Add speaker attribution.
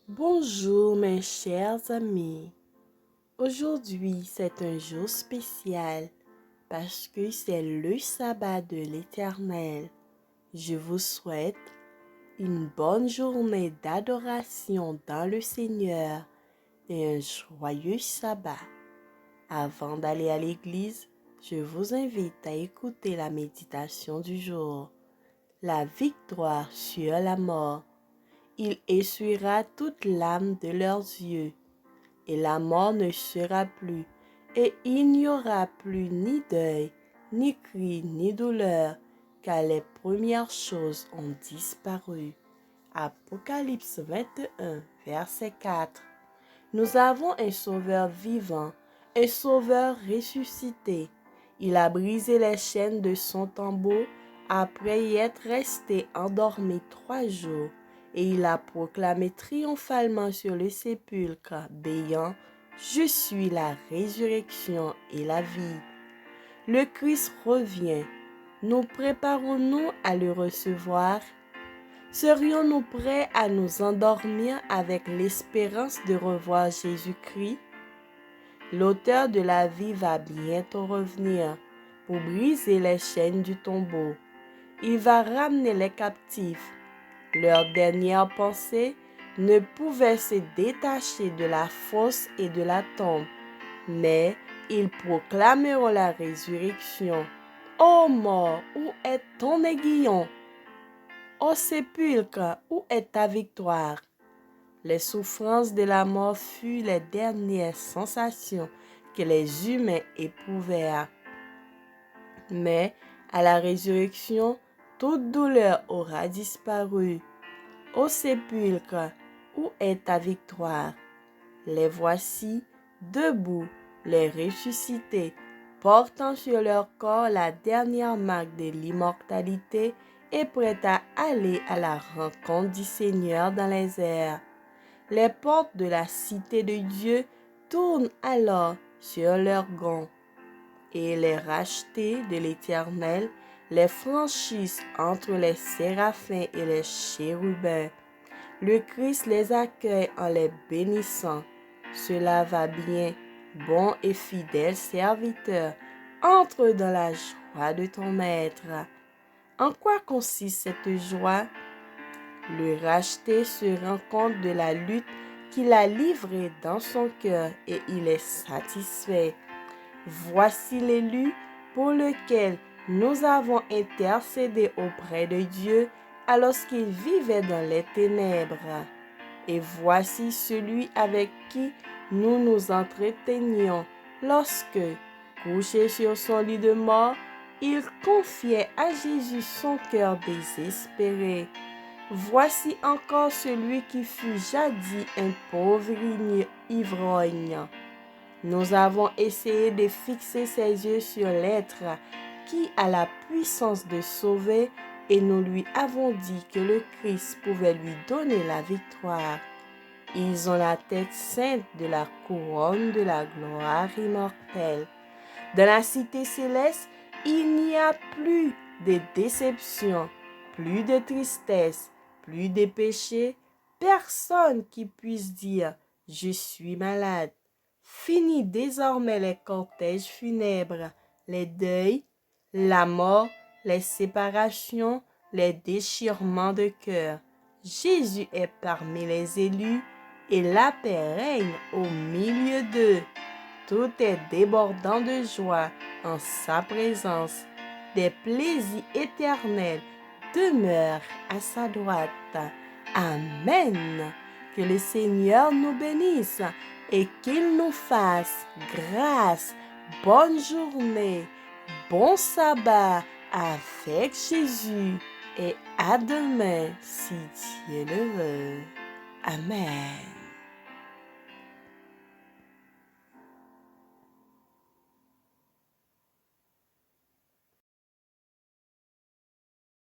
Speaker 1: Bonjour mes chers amis. Aujourd'hui c'est un jour spécial parce que c'est le sabbat de l'Éternel. Je vous souhaite une bonne journée d'adoration dans le Seigneur et un joyeux sabbat. Avant d'aller à l'église, je vous invite à écouter la méditation du jour. La victoire sur la mort. Il essuiera toute l'âme de leurs yeux, et la mort ne sera plus, et il n'y aura plus ni deuil, ni cri, ni douleur, car les premières choses ont disparu. Apocalypse 21, verset 4. Nous avons un sauveur vivant, un sauveur ressuscité. Il a brisé les chaînes de son tombeau après y être resté endormi 3 jours. Et il a proclamé triomphalement sur le sépulcre, béant « Je suis la résurrection et la vie ». Le Christ revient. Nous préparons-nous à le recevoir? Serions-nous prêts à nous endormir avec l'espérance de revoir Jésus-Christ? L'auteur de la vie va bientôt revenir pour briser les chaînes du tombeau. Il va ramener les captifs. Leur dernière pensée ne pouvait se détacher de la fosse et de la tombe, mais ils proclameront la résurrection. Ô mort, où est ton aiguillon? Ô sépulcre, où est ta victoire? Les souffrances de la mort furent les dernières sensations que les humains éprouvèrent. Mais à la résurrection, toute douleur aura disparu. Ô sépulcre, où est ta victoire? Les voici, debout, les ressuscités, portant sur leur corps la dernière marque de l'immortalité et prêts à aller à la rencontre du Seigneur dans les airs. Les portes de la cité de Dieu tournent alors sur leurs gonds, et les rachetés de l'Éternel les franchissent entre les séraphins et les chérubins. Le Christ les accueille en les bénissant. Cela va bien, bon et fidèle serviteur, entre dans la joie de ton maître. En quoi consiste cette joie? Le racheté se rend compte de la lutte qu'il a livrée dans son cœur et il est satisfait. Voici l'élu pour lequel nous avons intercédé auprès de Dieu alors qu'il vivait dans les ténèbres. Et voici celui avec qui nous nous entretenions lorsque, couché sur son lit de mort, il confiait à Jésus son cœur désespéré. Voici encore celui qui fut jadis un pauvre ivrogne. Nous avons essayé de fixer ses yeux sur l'être qui a la puissance de sauver et nous lui avons dit que le Christ pouvait lui donner la victoire. Ils ont la tête sainte de la couronne de la gloire immortelle. Dans la cité céleste, il n'y a plus de déception, plus de tristesse, plus de péché, personne qui puisse dire « Je suis malade ». Fini désormais les cortèges funèbres, les deuils, la mort, les séparations, les déchirements de cœur. Jésus est parmi les élus et la paix règne au milieu d'eux. Tout est débordant de joie en sa présence. Des plaisirs éternels demeurent à sa droite. Amen. Que le Seigneur nous bénisse et qu'il nous fasse grâce. Bonne journée, bon sabbat avec Jésus et à demain si Dieu le veut. Amen.